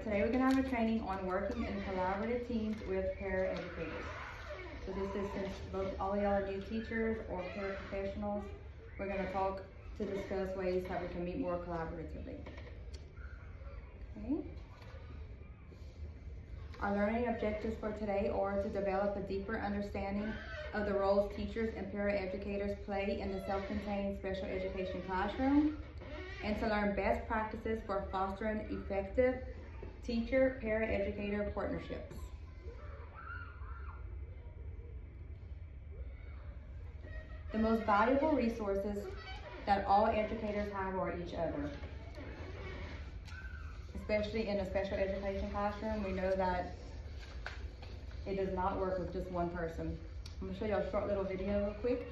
today we're going to have a training on working in collaborative teams with paraeducators. So this is, since all y'all are new teachers or paraprofessionals, we're going to talk to discuss ways that we can meet more collaboratively. Okay. Our learning objectives for today are to develop a deeper understanding of the roles teachers and paraeducators play in the self-contained special education classroom, and to learn best practices for fostering effective teacher-paraeducator partnerships. The most valuable resources that all educators have are each other. Especially in a special education classroom, we know that it does not work with just one person. I'm going to show you a short little video real quick.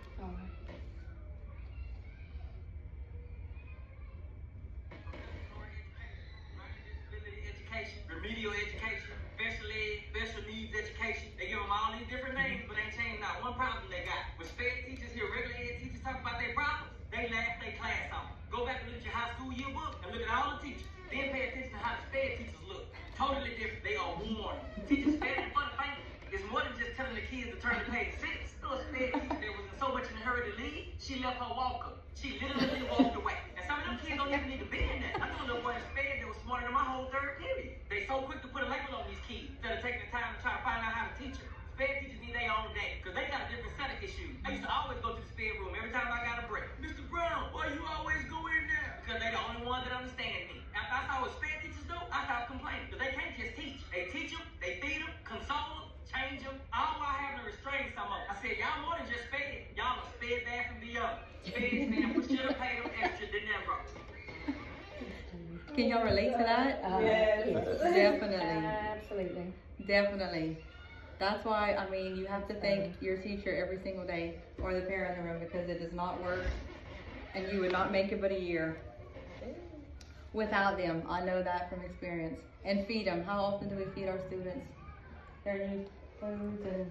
Remedial education, special ed, special needs education. They give them all these different names, but they ain't changing not one problem they got. When sped teachers hear regular ed teachers talk about their problems, they laugh their class off. Go back and look at your high school yearbook and look at all the teachers. Then pay attention to how the sped teachers look. Totally different. They are worn. Teachers sped in front of faint. It's more than just telling the kids to turn to page 6. Still a sped teacher that was in so much in a hurry to leave, she left her walker. She literally walked away. And some of them kids don't even need to be in that. I know a little boy in sped that was smarter than my whole third period. They so quick to put a label on these kids instead of taking the time to try to find out how to teach them. Sped teachers need their own day because they got a different set of issues. I used to always go to the sped room every time I got a break. Mr. Brown, why you always go in there? Because they're the only ones that understand me. After I saw what sped teachers do, I stopped complaining because they can't just teach. They teach them, they feed them, console them, change them, all while having to restrain some of them. I said, y'all more than just sped. Y'all are sped back and beyond. Sped stand for should have paid them extra than never. Can y'all relate to that? Yes. Definitely. Absolutely. Definitely. That's why, I mean, you have to thank your teacher every single day, or the parent in the room, because it does not work, and you would not make it but a year without them. I know that from experience. And feed them. How often do we feed our students their new foods and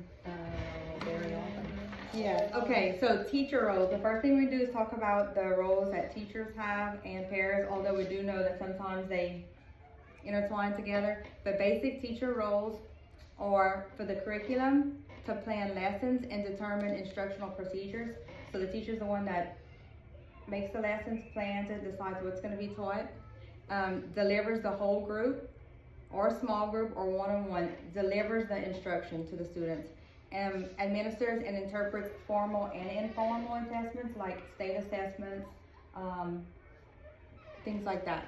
Very often. yeah. Okay, so teacher roles. The first thing we do is talk about the roles that teachers have and pairs, although we do know that sometimes they intertwine together. But basic teacher roles are for the curriculum, to plan lessons and determine instructional procedures. So the teacher's the one that makes the lessons, plans it, decides what's going to be taught, delivers the whole group or small group or one-on-one, delivers the instruction to the students, and administers and interprets formal and informal assessments like state assessments, things like that.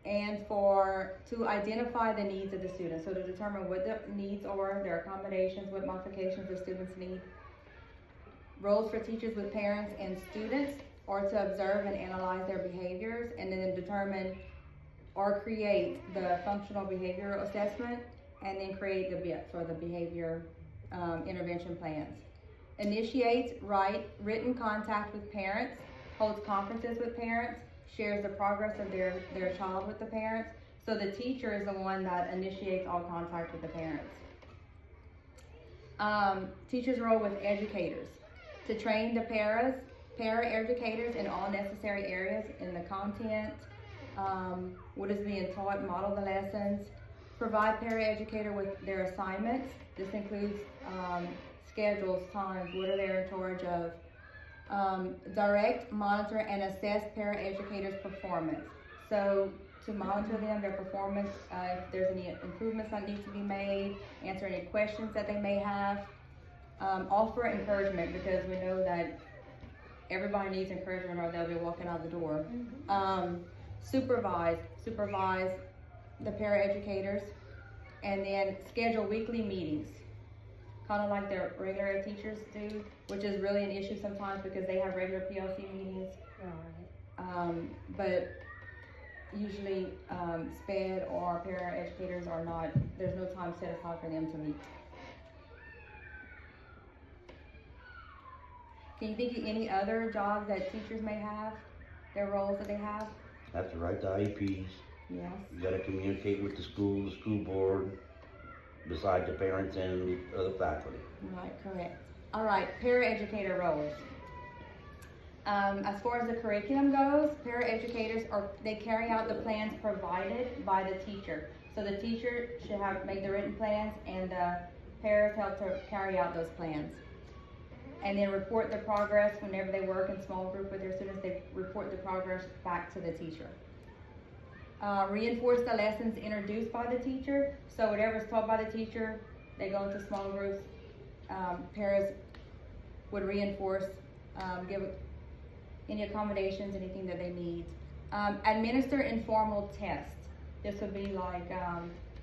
And to identify the needs of the students, so to determine what the needs are, their accommodations, what modifications the students need. Roles for teachers with parents and students are to observe and analyze their behaviors, and then determine or create the functional behavioral assessment, and then create the BIPs, or the behavior intervention plans. Initiates written contact with parents, holds conferences with parents, shares the progress of their child with the parents. So the teacher is the one that initiates all contact with the parents. Teacher's role with educators, to train the para-educators in all necessary areas in the content, what is being taught, model the lessons, provide para-educator with their assignments. This includes schedules, times, what are they in charge of, direct, monitor, and assess para-educators' performance. So to monitor them, their performance, if there's any improvements that need to be made, answer any questions that they may have, offer encouragement, because we know that everybody needs encouragement or they'll be walking out the door. Supervise the paraeducators, and then schedule weekly meetings, kind of like their regular ed teachers do, which is really an issue sometimes because they have regular PLC meetings. But usually SPED or paraeducators are not, there's no time set aside for them to meet. Can you think of any other jobs that teachers may have, their roles that they have? Have to write the IEPs. Yes. You gotta communicate with the school board, besides the parents and the other faculty. Right, correct. All right, paraeducator roles. As far as the curriculum goes, paraeducators they carry out the plans provided by the teacher. So the teacher should make the written plans, and the paras help to carry out those plans. And then report the progress whenever they work in small group with their students, they report the progress back to the teacher. Reinforce the lessons introduced by the teacher. So whatever's taught by the teacher, they go into small groups. Paras would reinforce, give any accommodations, anything that they need. Administer informal tests. This would be like,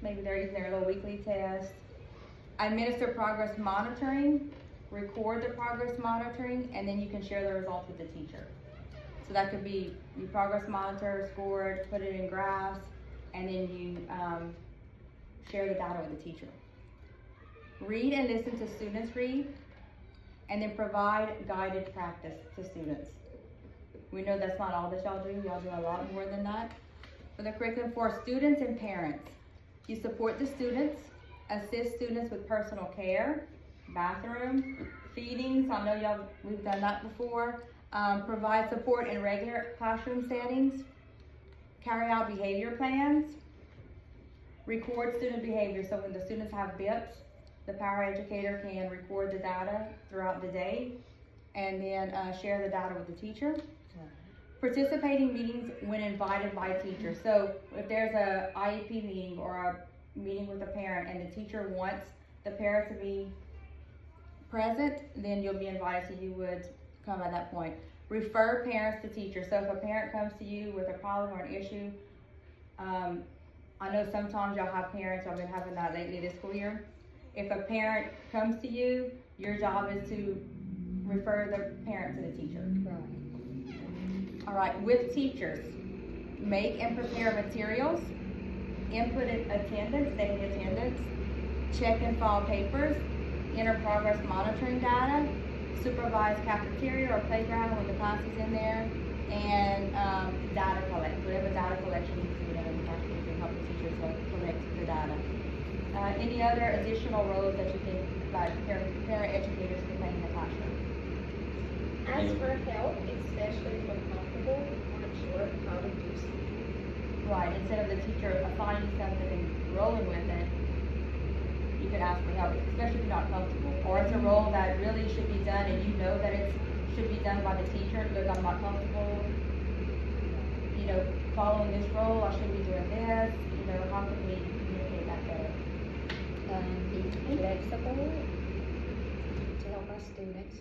maybe they're using their little weekly test. Administer progress monitoring, record the progress monitoring, and then you can share the results with the teacher. So that could be, you progress monitor, score it, put it in graphs, and then you share the data with the teacher. Read and listen to students read, and then provide guided practice to students. We know that's not all that y'all do. Y'all do a lot more than that. For the curriculum for students and parents, you support the students, assist students with personal care, bathroom, feedings. I know we've done that before. Provide support in regular classroom settings, carry out behavior plans, record student behavior. So when the students have BIPs, the paraeducator can record the data throughout the day and then share the data with the teacher. Participating meetings when invited by teachers. So if there's a IEP meeting or a meeting with a parent and the teacher wants the parent to be present, then you'll be invited, so you would come at that point. Refer parents to teachers. So if a parent comes to you with a problem or an issue, I know sometimes y'all have parents, I've been having that lately this school year. If a parent comes to you, your job is to refer the parent to the teacher. Right. All right, with teachers, make and prepare materials, input attendance, daily attendance, check and file papers, enter progress monitoring data, supervise cafeteria or playground when the class is in there, and data collect. Whatever data collection needs to be done in the classroom, you can help the teachers collect the data. Any other additional roles that you think that paraeducators can play in the classroom? Ask for help, especially if uncomfortable or unsure how to do something. Right, instead of the teacher assigning something and rolling with it, you could ask for help, especially if you're not comfortable. Or it's a role that really should be done and you know that it should be done by the teacher. Look, I'm not comfortable, following this role, I should be doing this. How can we communicate that better? Be flexible to help our students,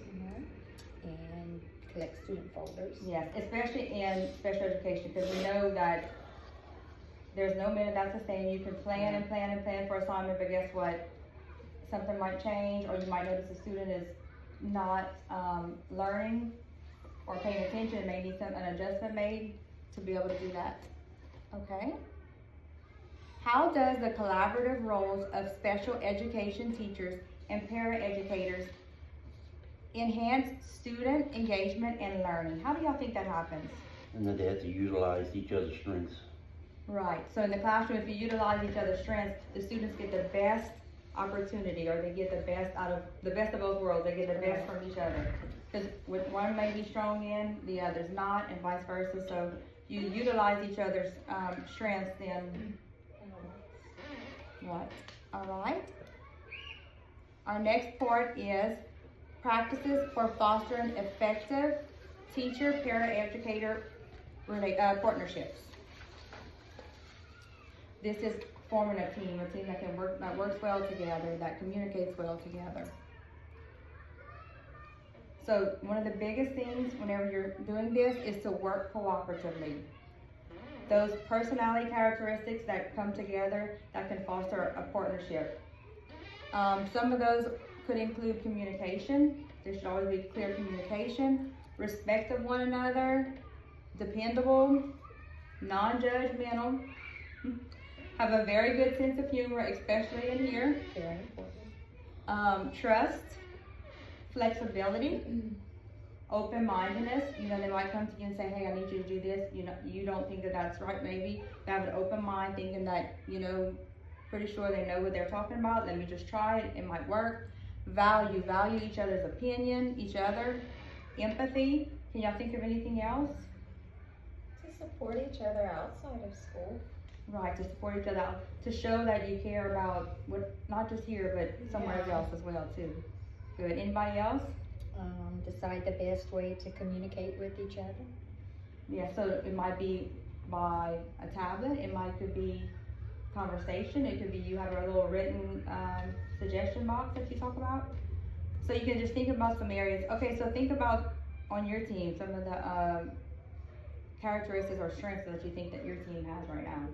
and collect student folders. Yes, especially in special education, because we know that there's no minute that's the same. You can plan and plan and plan for assignment, but guess what? Something might change, or you might notice a student is not learning or paying attention and may need an adjustment made to be able to do that. Okay. How does the collaborative roles of special education teachers and paraeducators enhance student engagement and learning? How do y'all think that happens? And then they have to utilize each other's strengths. Right, so in the classroom, if you utilize each other's strengths, the students get the best opportunity, or they get the best of both worlds. They get the best from each other. Because one may be strong in, the other's not, and vice versa. So you utilize each other's strengths, then what? All right. Our next part is practices for fostering effective teacher-paraeducator partnerships. This is forming a team that works well together, that communicates well together. So one of the biggest things whenever you're doing this is to work cooperatively. Those personality characteristics that come together that can foster a partnership. Some of those could include communication. There should always be clear communication, respect of one another, dependable, non-judgmental, have a very good sense of humor, especially in here. Very important. Trust, flexibility, open-mindedness. They might come to you and say, hey, I need you to do this. You don't think that that's right, maybe. They have an open mind, thinking that, pretty sure they know what they're talking about. Let me just try it. It might work. Value each other's opinion, each other. Empathy. Can y'all think of anything else? To support each other outside of school. Right, to support each other, out, to show that you care about what, not just here, but somewhere Yeah. else as well too. Good, anybody else? Decide the best way to communicate with each other. Yeah, so it might be by a tablet, could be conversation, it could be you have a little written, suggestion box that you talk about. So you can just think about some areas, okay, so think about on your team, some of the, characteristics or strengths that you think that your team has right now.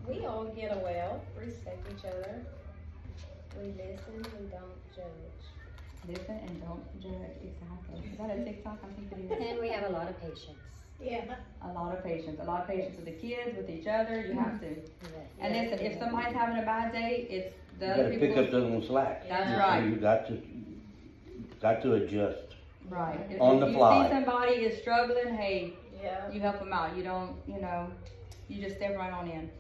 We all get well, respect each other. We listen, we don't judge. Listen and don't judge, exactly. Is that a TikTok? I think it is. And we have a lot of patience. Yeah. A lot of patience with the kids, with each other, you have to. Yes. And listen, if somebody's having a bad day, it's the You other gotta pick up people. the own slack. That's Yeah. right. You got to adjust. Right. If On the you fly. see somebody is struggling, hey, Yeah. you help them out. You don't, you just step right on in.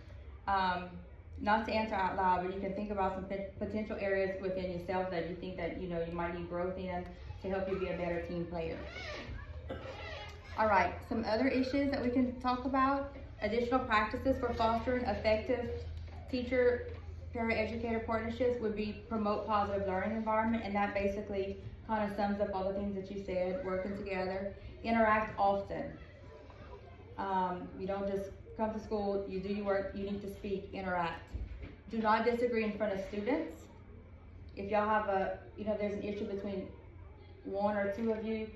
Not to answer out loud, but you can think about some potential areas within yourself that you think that, you might need growth in to help you be a better team player. All right, some other issues that we can talk about. Additional practices for fostering effective teacher paraeducator partnerships would be promote positive learning environment, and that basically kind of sums up all the things that you said, working together. Interact often. You don't just come to school, you do your work, you need to speak, interact. Do not disagree in front of students. If y'all have there's an issue between one or two of you,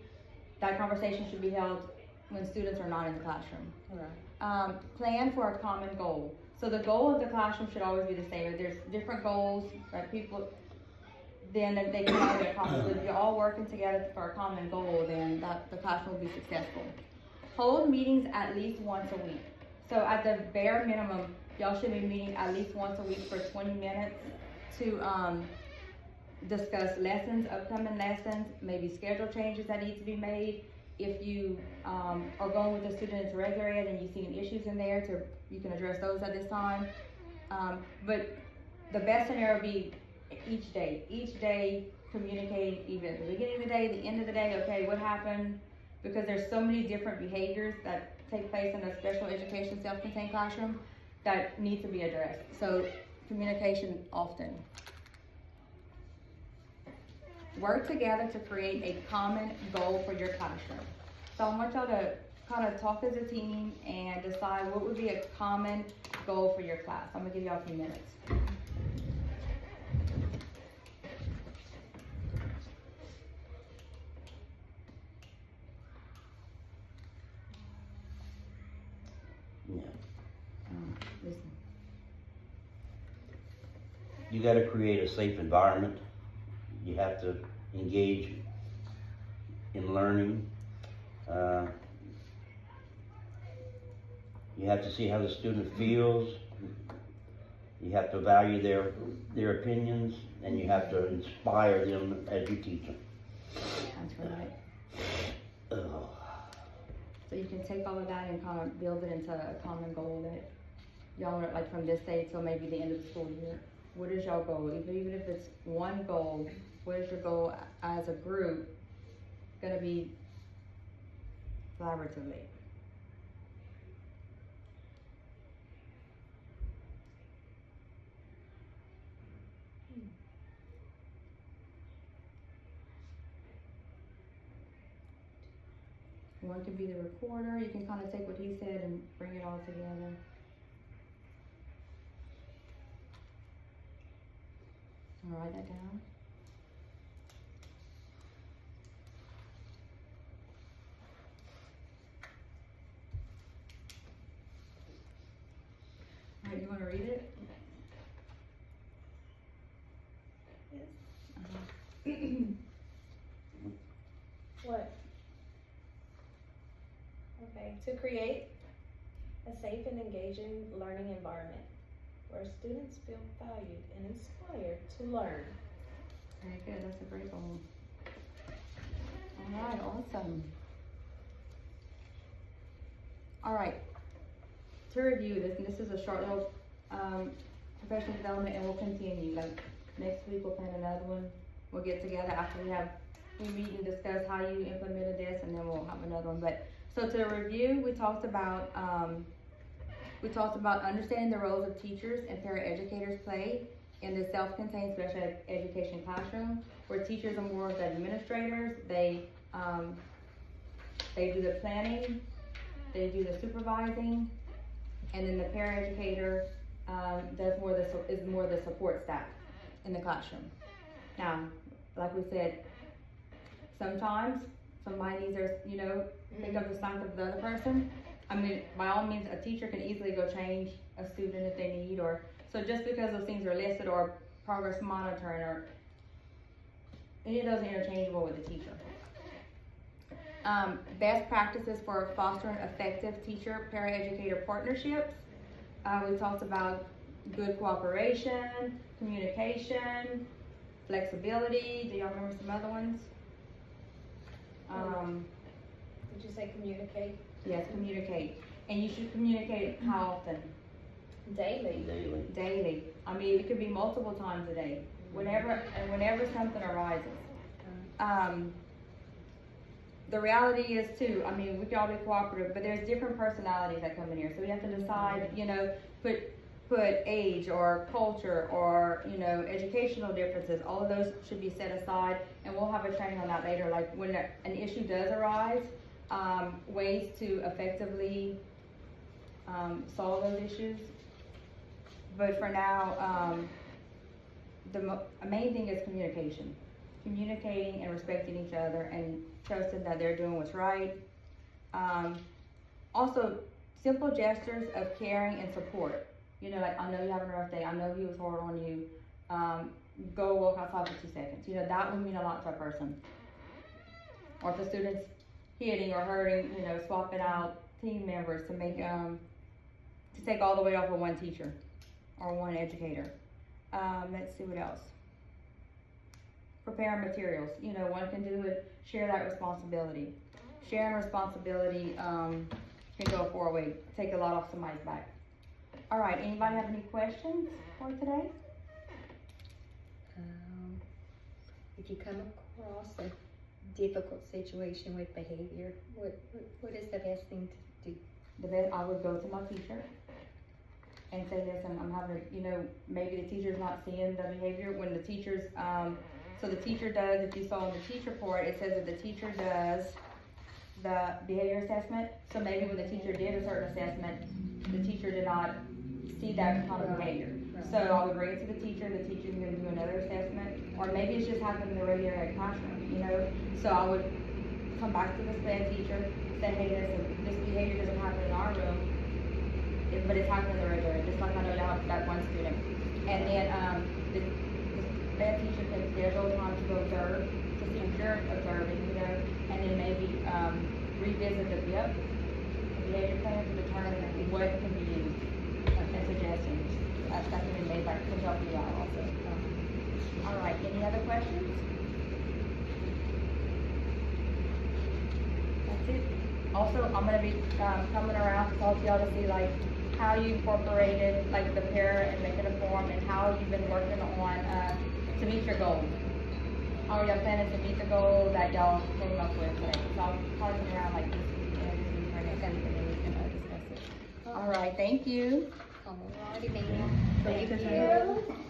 that conversation should be held when students are not in the classroom. Right. Plan for a common goal. So the goal of the classroom should always be the same. If there's different goals, right, then they can all be accomplished. If you're all working together for a common goal, then the classroom will be successful. Hold meetings at least once a week. So at the bare minimum, y'all should be meeting at least once a week for 20 minutes to discuss lessons, upcoming lessons, maybe schedule changes that need to be made. If you are going with a student into regular ed and you see any issues in there, you can address those at this time. But the best scenario would be each day communicating, even at the beginning of the day, the end of the day, okay, what happened? Because there's so many different behaviors that take place in a special education self-contained classroom that need to be addressed. So communication often. Work together to create a common goal for your classroom. So I want y'all to kind of talk as a team and decide what would be a common goal for your class. I'm gonna give y'all a few minutes. Yeah. Listen. You gotta create a safe environment. You have to engage in learning. You have to see how the student feels. You have to value their opinions, and you have to inspire them as you teach them. That's right. Ugh. So you can take all of that and kind of build it into a common goal that y'all want, like from this day till maybe the end of the school year. What is y'all goal? Even if it's one goal, what is your goal as a group gonna be collaboratively? One could be the recorder. You can kind of take what he said and bring it all together. I'll write that down. All right, you want to read it? Yes. Uh-huh. What? Okay, to create a safe and engaging learning environment where students feel valued and inspired to learn. Very good, that's a great goal. All right, awesome. All right, to review this, and this is a short little professional development, and we'll continue. Like next week we'll plan another one. We'll get together after we meet and discuss how you implemented this, and then we'll have another one. But, so to review, we talked about understanding the roles of teachers and paraeducators play in the self-contained special education classroom, where teachers are more of the administrators. They do the planning, they do the supervising, and then the paraeducator is more the support staff in the classroom. Now, like we said, sometimes somebody needs their, pick up the slack of the other person. I mean, by all means, a teacher can easily go change a student if they need, or so just because those things are listed, or progress monitoring, or any of those are interchangeable with the teacher. Best practices for fostering effective teacher paraeducator partnerships. We talked about good cooperation, communication, flexibility. Do y'all remember some other ones? Did you say communicate? Yes, communicate. And you should communicate how often? Daily. Daily. I mean, it could be multiple times a day. Whenever something arises. The reality is too, I mean, we can all be cooperative, but there's different personalities that come in here. So we have to decide, put age or culture or, educational differences. All of those should be set aside, and we'll have a training on that later. Like when an issue does arise, ways to effectively solve those issues. But for now, the main thing is communication. Communicating and respecting each other and trusting that they're doing what's right. Also, simple gestures of caring and support. Like, I know you're having a rough day. I know he was hard on you. Go walk outside for 2 seconds. That would mean a lot to a person. Or if the student's hitting or hurting, swapping out team members to make, to take all the weight off of one teacher or one educator. Let's see what else. Prepare materials. One can do it. Share that responsibility. Sharing responsibility can go for a way. Take a lot off somebody's back. All right. Anybody have any questions for today? If you come across a difficult situation with behavior, what is the best thing to do? I would go to my teacher and say, listen, I'm having, maybe the teacher's not seeing the behavior when the teacher's, so the teacher does, if you saw in the teacher report, it says that the teacher does the behavior assessment. So maybe when the teacher did a certain assessment, the teacher did not see that kind of behavior. So I would bring it to the teacher can do another assessment, or maybe it's just happening in the regular ed classroom, So I would come back to the SPED teacher, say, hey, listen, this behavior doesn't happen in our room, but it's happening in the regular ed, just like I know y'all have that one student. And then the SPED teacher can schedule time to go observe, to see if you're observing, and then maybe revisit the behavior plan to determine what can be used and suggestions that can be made by to help you out also. All right, any other questions? That's it. Also, I'm going to be coming around to talk to y'all to see how you incorporated the para and making a form, and how you've been working on to meet your goals. How are y'all planning to meet the goal that y'all came up with today? So I'll probably come around this week or next week, and then we can discuss it. All right, thank you. Alrighty, ma'am. Thank you.